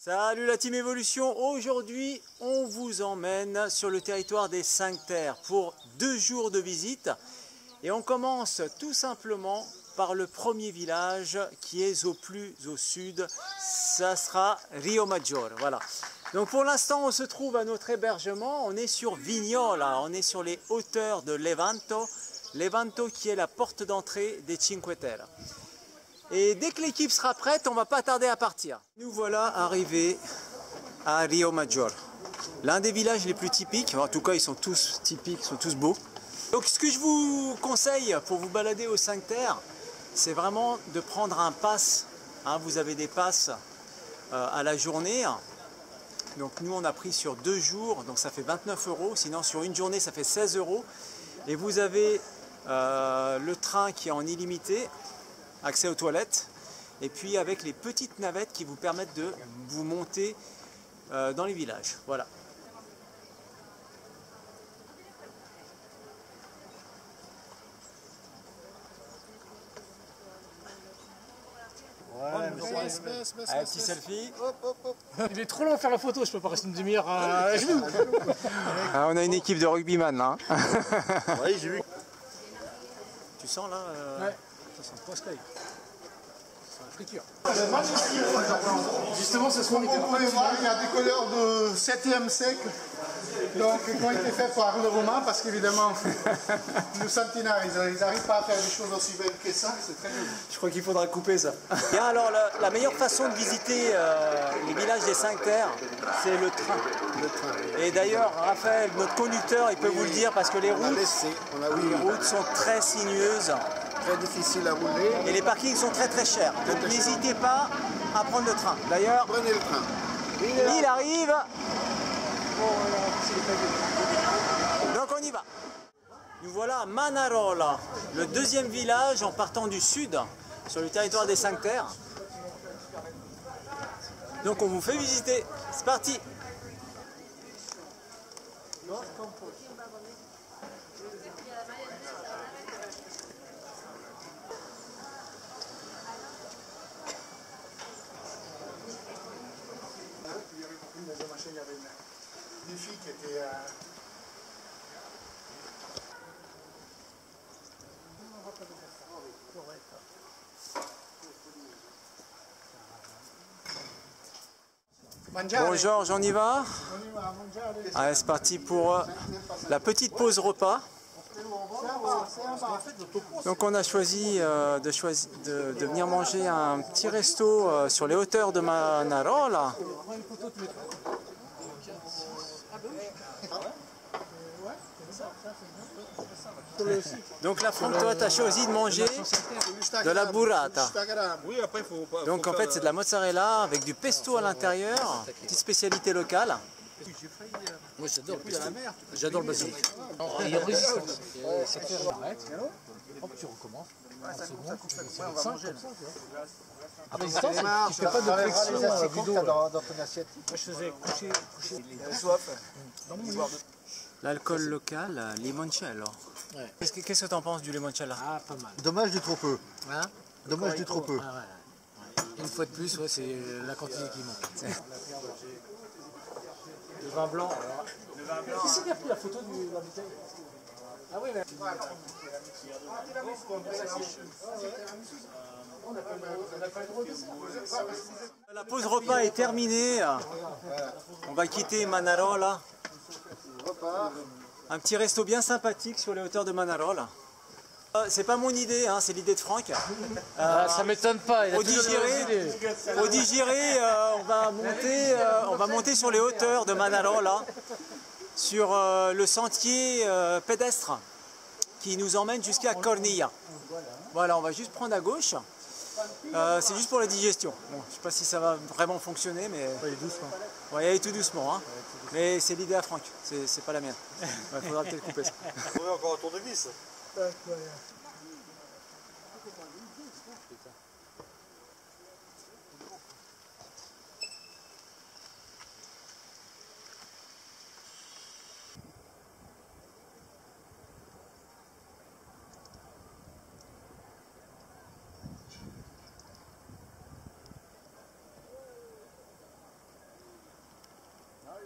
Salut la Team Evolution, aujourd'hui on vous emmène sur le territoire des 5 terres pour 2 jours de visite et on commence tout simplement par le premier village qui est au plus au sud, ça sera Rio Maggiore, voilà. Donc pour l'instant on se trouve à notre hébergement, on est sur Vignola, on est sur les hauteurs de Levanto, Levanto qui est la porte d'entrée des Cinque Terre. Et dès que l'équipe sera prête, on ne va pas tarder à partir. Nous voilà arrivés à Rio Maggiore, l'un des villages les plus typiques, en tout cas ils sont tous typiques, ils sont tous beaux. Donc ce que je vous conseille pour vous balader aux 5 terres, c'est vraiment de prendre un pass, vous avez des passes à la journée. Donc nous on a pris sur 2 jours, donc ça fait 29 €, sinon sur une journée ça fait 16 €. Et vous avez le train qui est en illimité, accès aux toilettes, et puis avec les petites navettes qui vous permettent de vous monter dans les villages. Voilà. Ouais, un petit selfie. Il est trop long à faire la photo, je peux pas rester une demi-heure à genoux. On a une équipe de rugbyman là. Oui, j'ai vu. Tu sens là Ouais, ça sent pas Sky. C'est la friture. Justement, ce soir, Comme vous pouvez voir, il y a des couleurs de 7e siècle, donc qui ont été faits par le Romain, parce qu'évidemment, nos centenaires, ils n'arrivent pas à faire des choses aussi belles que ça, c'est très joli. Je crois qu'il faudra couper ça. Bien, alors la meilleure façon de visiter les villages des 5 terres, c'est le train. Et d'ailleurs, Raphaël, notre conducteur, il peut vous le dire parce que les routes sont très sinueuses. Très difficile à rouler. Et les parkings sont très très chers. Donc n'hésitez pas à prendre le train. D'ailleurs, Prenez le train. il arrive. Donc on y va. Nous voilà à Manarola, le deuxième village en partant du sud, sur le territoire des 5 terres. Donc on vous fait visiter. C'est parti. Il y avait une fille qui était... Bon Georges, on y va? Allez, c'est parti pour la petite pause repas. Donc on a choisi de venir manger un petit resto sur les hauteurs de Manarola. Donc là, Franck, toi, tu as choisi de manger de la burrata. Donc en fait, c'est de la mozzarella avec du pesto à l'intérieur, petite spécialité locale. Moi j'adore le pesto. J'adore le basilic. Il y a résistance. Ça fait arrête. Hop, tu recommences. Résistance, tu fais pas de flexion vidéo. Dans ton assiette. Moi je faisais coucher. L'alcool local, limoncello. Ouais. Qu'est-ce que tu en penses du limoncello? Ah, pas mal. Dommage du trop peu. Hein? Dommage du trop peu. Ah, ouais. Une fois de plus, ouais, c'est la quantité qui manque. Le vin blanc, alors. Qui c'est qui a pris la photo de la bouteille? Ah oui, mais... La pause repas est terminée. On va quitter Manarola. Un petit resto bien sympathique sur les hauteurs de Manarola. C'est pas mon idée, c'est l'idée de Franck. ça m'étonne pas. Au Digiré, on va monter sur les hauteurs de Manarola, sur le sentier pédestre qui nous emmène jusqu'à Cornilla. Voilà, on va juste prendre à gauche. C'est juste pour la digestion. Bon, je sais pas si ça va vraiment fonctionner, mais... Oui, doucement. On va y aller tout doucement, mais c'est l'idée à Franck, c'est pas la mienne. Il faudra peut-être couper ça. On va encore un tour de vis.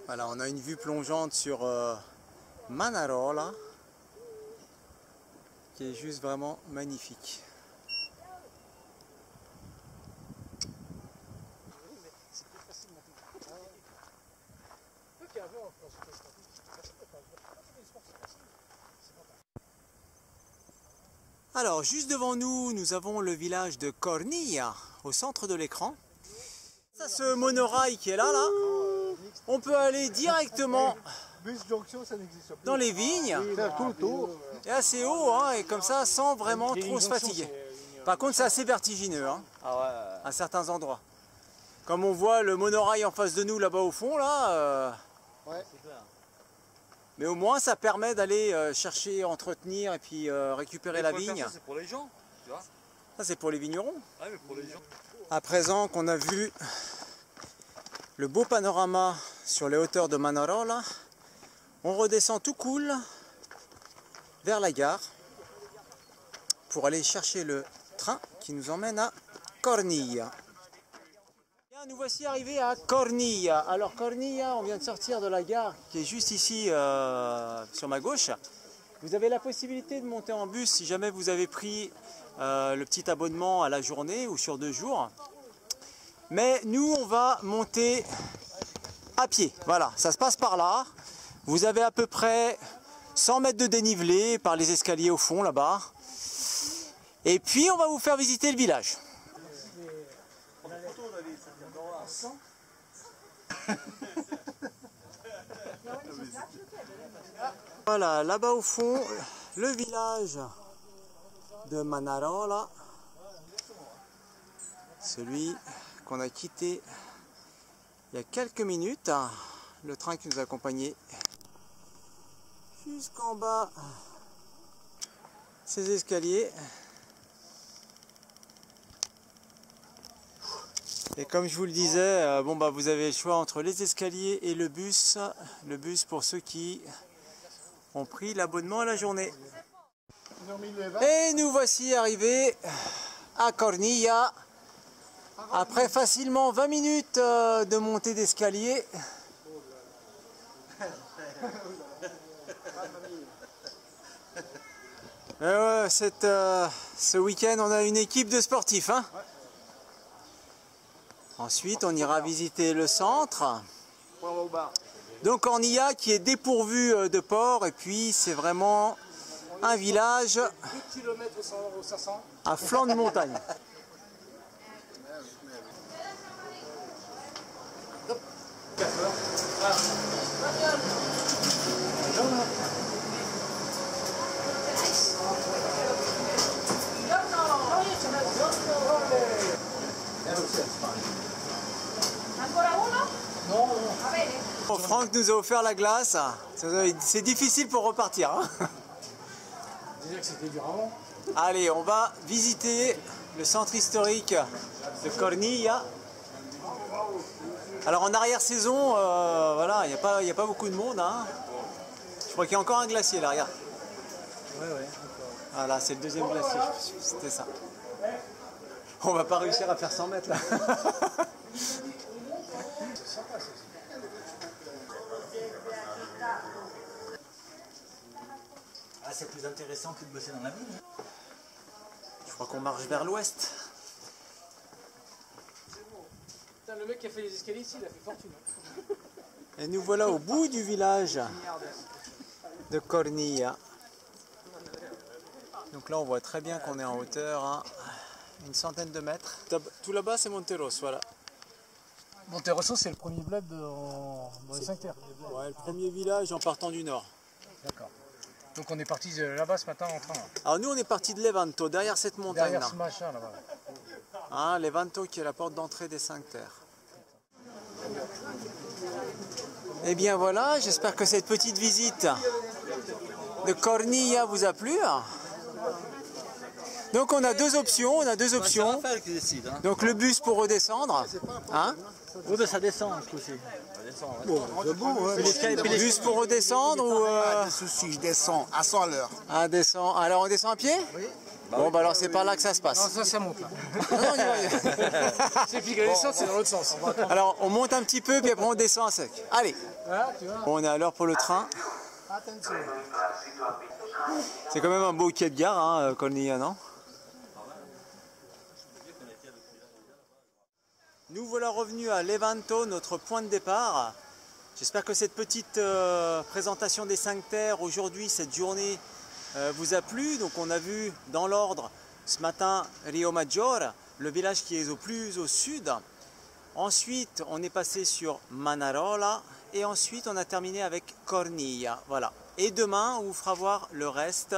Voilà, on a une vue plongeante sur Manarola, qui est juste vraiment magnifique. Alors, juste devant nous, nous avons le village de Cornilla, au centre de l'écran. Ça, ce monorail qui est là, on peut aller directement dans les vignes. C'est assez haut, hein, et comme ça, sans vraiment trop se fatiguer. Par contre, c'est assez vertigineux, hein, à certains endroits. Comme on voit le monorail en face de nous, là-bas au fond, là. Mais au moins, ça permet d'aller chercher, entretenir et puis récupérer la vigne. Ça, c'est pour les gens, tu vois. Ça, c'est pour les vignerons. Ouais, mais pour les gens. À présent qu'on a vu le beau panorama sur les hauteurs de Manarola, on redescend tout cool vers la gare pour aller chercher le train qui nous emmène à Cornilla. Bien, nous voici arrivés à Cornilla. Alors Cornilla, on vient de sortir de la gare qui est juste ici sur ma gauche. Vous avez la possibilité de monter en bus si jamais vous avez pris le petit abonnement à la journée ou sur 2 jours. Mais nous, on va monter à pied. Voilà, ça se passe par là. Vous avez à peu près 100 mètres de dénivelé par les escaliers au fond là-bas. Et puis, on va vous faire visiter le village. Voilà, là-bas au fond, le village de Manarola, celui qu'on a quitté il y a quelques minutes, le train qui nous accompagnait jusqu'en bas, ces escaliers. Et comme je vous le disais, bon bah vous avez le choix entre les escaliers et le bus pour ceux qui ont pris l'abonnement à la journée. Et nous voici arrivés à Cornilla, après facilement 20 minutes de montée d'escalier. Ouais, ce week-end on a une équipe de sportifs, hein. Ensuite on ira visiter le centre. Donc Cornilla qui est dépourvu de port, et puis c'est vraiment un village à flanc de montagne. Bon, Franck nous a offert la glace, c'est difficile pour repartir, hein. Déjà que c'était dur avant. Allez, on va visiter le centre historique de Cornilla. Alors en arrière-saison, voilà, il n'y a pas beaucoup de monde, hein. Je crois qu'il y a encore un glacier là, regarde. Ouais. Voilà, c'est le deuxième glacier, c'était ça. On va pas réussir à faire 100 mètres là. Ah, c'est plus intéressant que de bosser dans la ville. Je crois qu'on marche vers l'ouest. Le mec qui a fait les escaliers ici, il a fait fortune. Et nous voilà au bout du village de Cornilla. Donc là on voit très bien qu'on est en hauteur à une centaine de mètres. Tout là-bas c'est Monteros, voilà. Monterosso, c'est le premier bled dans les 5 terres. Ouais, le premier village en partant du nord. D'accord. Donc on est parti là-bas ce matin en train. Alors nous on est parti de Levanto, derrière cette montagne Derrière là. ce machin là-bas. Hein, Levanto qui est la porte d'entrée des 5 terres. Et bien voilà, j'espère que cette petite visite de Cornilla vous a plu. Donc on a deux options, Donc le bus pour redescendre, hein. Oui, mais ça descend ce coup-ci. Le bus pour redescendre ou Pas de soucis, je descends à 100 à l'heure. descend. Alors on descend à pied? Oui. Bon, bah alors c'est par là que ça se passe. Non, ça monte là. Non, on y va. C'est puis que la descente, c'est dans l'autre sens. Alors on monte un petit peu, puis après on descend à sec. Allez. Bon, on est à l'heure pour le train. C'est quand même un beau quai de gare, hein, Cornilla, non? Nous voilà revenus à Levanto, notre point de départ. J'espère que cette petite présentation des 5 terres aujourd'hui, cette journée, vous a plu. Donc on a vu dans l'ordre ce matin Rio Maggiore, le village qui est au plus au sud. Ensuite on est passé sur Manarola et ensuite on a terminé avec Cornilla. Voilà. Et demain on vous fera voir le reste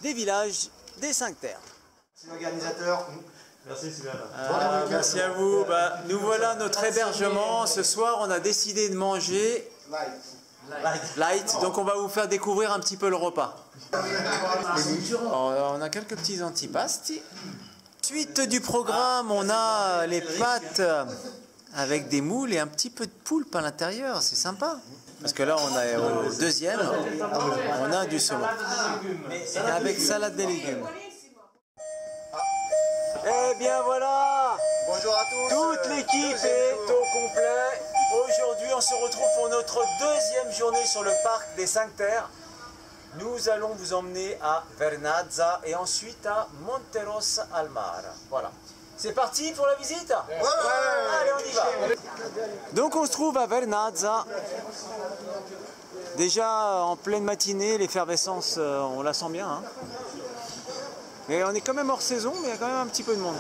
des villages des 5 terres. C'est l'organisateur. Merci Sylvain. Merci à vous. Bah, nous voilà notre hébergement. Ce soir on a décidé de manger light, donc on va vous faire découvrir un petit peu le repas. Alors, on a quelques petits antipasti. Suite du programme, on a les pâtes avec des moules et un petit peu de poulpe à l'intérieur, c'est sympa. Parce que là on a au deuxième, on a du saumon. Avec salade des légumes. Eh bien voilà. Bonjour à tous. Toute l'équipe est au complet. Aujourd'hui, on se retrouve pour notre deuxième journée sur le parc des 5 terres. Nous allons vous emmener à Vernazza et ensuite à Monteros al Mar. Voilà. C'est parti pour la visite? Ouais. Allez, on y va. Donc on se trouve à Vernazza. Déjà en pleine matinée, l'effervescence, on la sent bien. Hein. Et on est quand même hors saison, mais il y a quand même un petit peu de monde.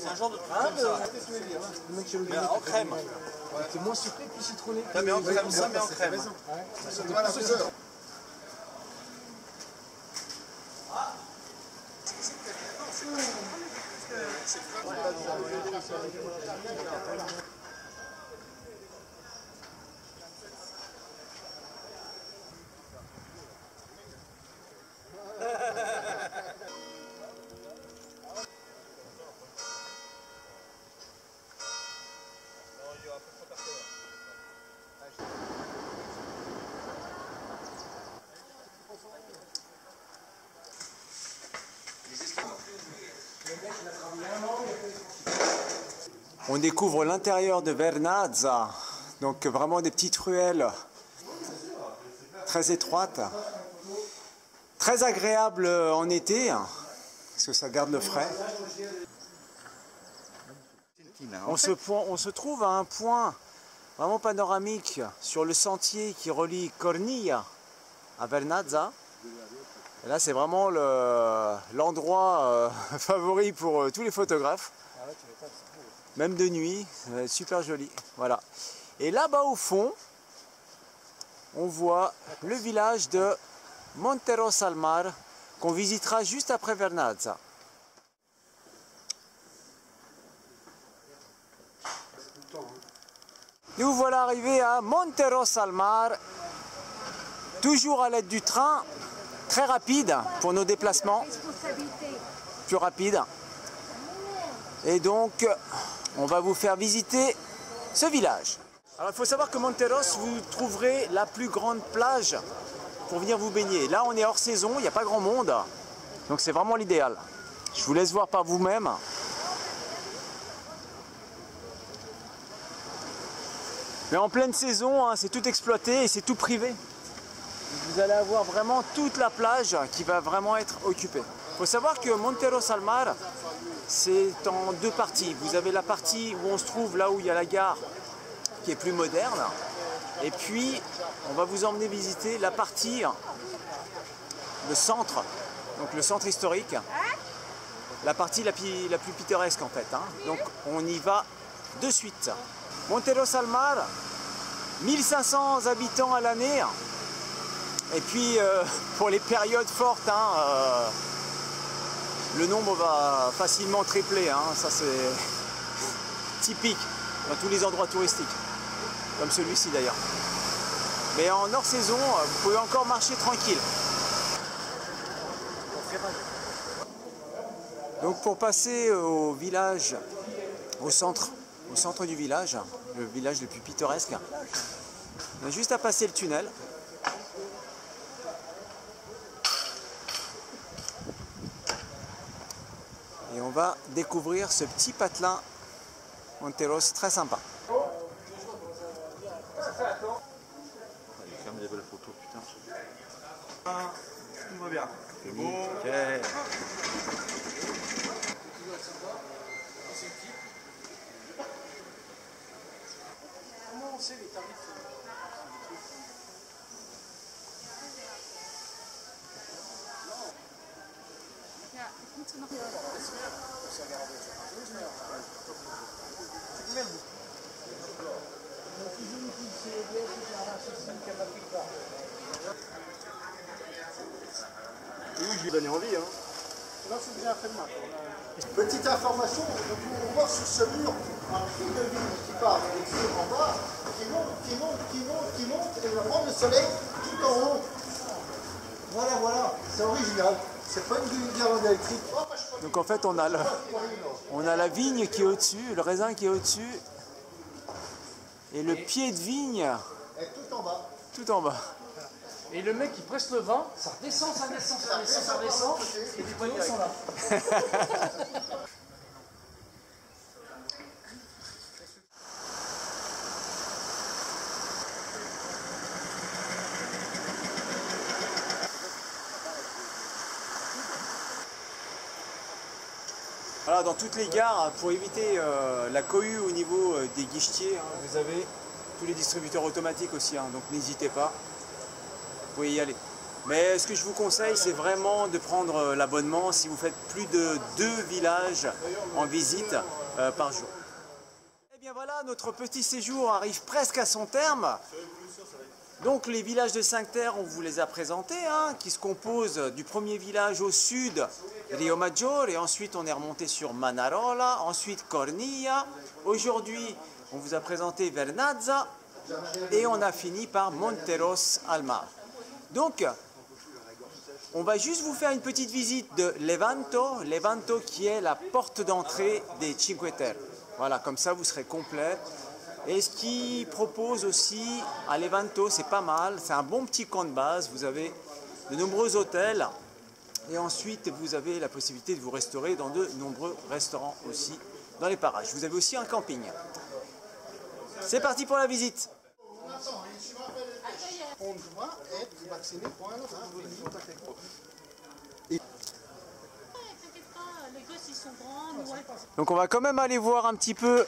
C'est un genre de truc comme ça. Mais en crème. C'est moins sucré que citronné. Non, mais en crème, ça, mais en crème. On découvre l'intérieur de Vernazza, donc vraiment des petites ruelles très étroites, très agréables en été, parce que ça garde le frais. On se trouve à un point vraiment panoramique sur le sentier qui relie Cornilla à Vernazza. Et là, c'est vraiment l'endroit favori pour tous les photographes. Même de nuit, ça va être super joli. Voilà. Et là-bas au fond, on voit le village de Monteros al Mar qu'on visitera juste après Vernazza. Nous voilà arrivés à Monteros al Mar, toujours à l'aide du train, très rapide pour nos déplacements, plus rapide. Et donc, on va vous faire visiter ce village. Alors, il faut savoir que Monteros, vous trouverez la plus grande plage pour venir vous baigner. Là, on est hors saison, il n'y a pas grand monde. Donc, c'est vraiment l'idéal. Je vous laisse voir par vous-même. Mais en pleine saison, hein, c'est tout exploité et c'est tout privé. Vous allez avoir vraiment toute la plage qui va vraiment être occupée. Il faut savoir que Monteros al Mar, c'est en deux parties. Vous avez la partie où on se trouve là où il y a la gare qui est plus moderne. Et puis, on va vous emmener visiter la partie, le centre, donc le centre historique. La partie la plus pittoresque en fait. Hein. Donc, on y va de suite. Monteros al Mar, 1500 habitants à l'année. Et puis, pour les périodes fortes, hein, le nombre va facilement tripler, hein. Ça c'est typique dans tous les endroits touristiques, comme celui-ci d'ailleurs. Mais en hors saison, vous pouvez encore marcher tranquille. Donc pour passer au village, au centre du village, le village le plus pittoresque, on a juste à passer le tunnel. Et on va découvrir ce petit patelin Monteros très sympa. Il fait quand même des belles photos, putain. Ah, tout va bien. C'est beau. Nickel. Comment on sait les tarifs? Oui, je lui ai donné envie. Hein. Là, c'est bien fait de mal. Petite information, on voit sur ce mur un fil de vigne qui part en bas, qui monte, et on prend le soleil tout en haut. Voilà, c'est original. C'est pas une guirlande électrique. Donc en fait on a la vigne qui est au-dessus, le raisin qui est au-dessus, et le pied de vigne Et tout en bas. tout en bas. Et le mec qui presse le vin, ça redescend, et les panneaux sont là. Voilà, dans toutes les gares, pour éviter la cohue au niveau des guichetiers, hein, vous avez tous les distributeurs automatiques aussi, hein, donc n'hésitez pas, vous pouvez y aller. Mais ce que je vous conseille, c'est vraiment de prendre l'abonnement si vous faites plus de 2 villages en visite par jour. Et bien voilà, notre petit séjour arrive presque à son terme. Donc les villages de 5 terres, on vous les a présentés, hein, qui se composent du premier village au sud, Rio Maggiore, et ensuite on est remonté sur Manarola, ensuite Cornilla. Aujourd'hui, on vous a présenté Vernazza et on a fini par Monteros al Mar. Donc, on va juste vous faire une petite visite de Levanto qui est la porte d'entrée des Cinque Terre. Voilà, comme ça vous serez complet. Et ce qu'ils proposent aussi à Levanto, c'est pas mal, c'est un bon petit camp de base, vous avez de nombreux hôtels et ensuite vous avez la possibilité de vous restaurer dans de nombreux restaurants aussi dans les parages. Vous avez aussi un camping. C'est parti pour la visite. On doit être vacciné pour un autre. T'inquiète pas, les gosses ils sont grands, ouais. Donc on va quand même aller voir un petit peu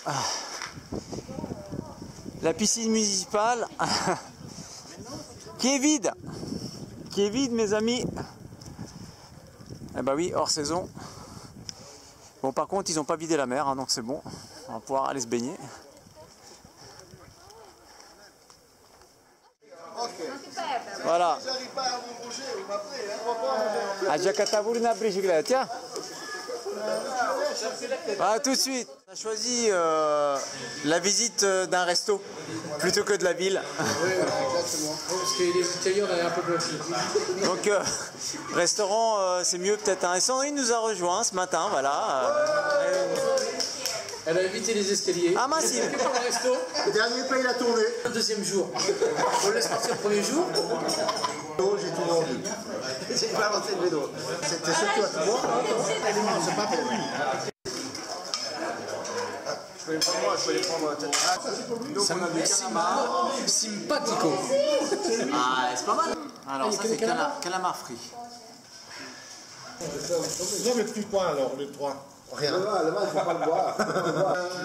la piscine municipale qui est vide mes amis. Eh ben oui, hors saison. Bon, par contre ils n'ont pas vidé la mer, hein, donc c'est bon, on va pouvoir aller se baigner. Voilà. J'arrive pas à m'embaucher, vous m'appelez. A Giacatavurna Brigiglia, ah, tout de suite. On a choisi la visite d'un resto plutôt que de la ville. Oui, exactement. Parce que les Italiens, on est un peu bloqués. Donc, restaurant, c'est mieux peut-être. Et Sandrine nous a rejoint ce matin, voilà. Elle a évité les escaliers. Ah, mince, Elle est pour le resto. Le dernier paye la tournée. Le deuxième jour. On le laisse partir le premier jour. J'ai tout vendu. J'ai pas inventé le vélo. C'était surtout à tout voir. C'est pas pour lui. Je peux les prendre moi, je peux les prendre peut-être. Ça me fait simpatico. Ah, c'est pas mal. Alors, ça, c'est calamar frit. Non, mais petit point alors, les 3. Rien. Le vin, il ne faut pas le boire.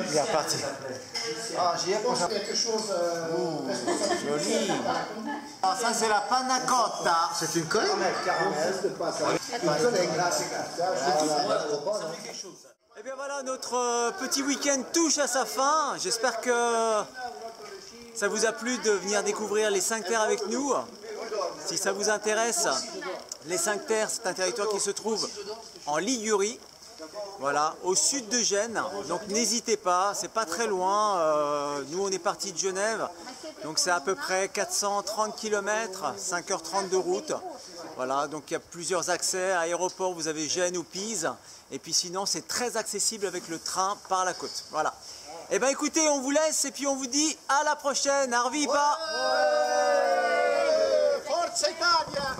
Il est reparti. Ah, j'y ai pensé quelque chose. Joli. Alors, ça, c'est la panna cotta. C'est une collègue. C'est pas ça. Une collègue. Et bien voilà, notre petit week-end touche à sa fin. J'espère que ça vous a plu de venir découvrir les 5 terres avec nous. Si ça vous intéresse, les 5 terres, c'est un territoire qui se trouve en Ligurie. Voilà, au sud de Gênes, donc n'hésitez pas, c'est pas très loin, nous on est parti de Genève, donc c'est à peu près 430 km, 5h30 de route, voilà, donc il y a plusieurs accès, à aéroport vous avez Gênes ou Pise, et puis sinon c'est très accessible avec le train par la côte, voilà. Et ben écoutez, on vous laisse et puis on vous dit à la prochaine, Arvipa! Forza Italia!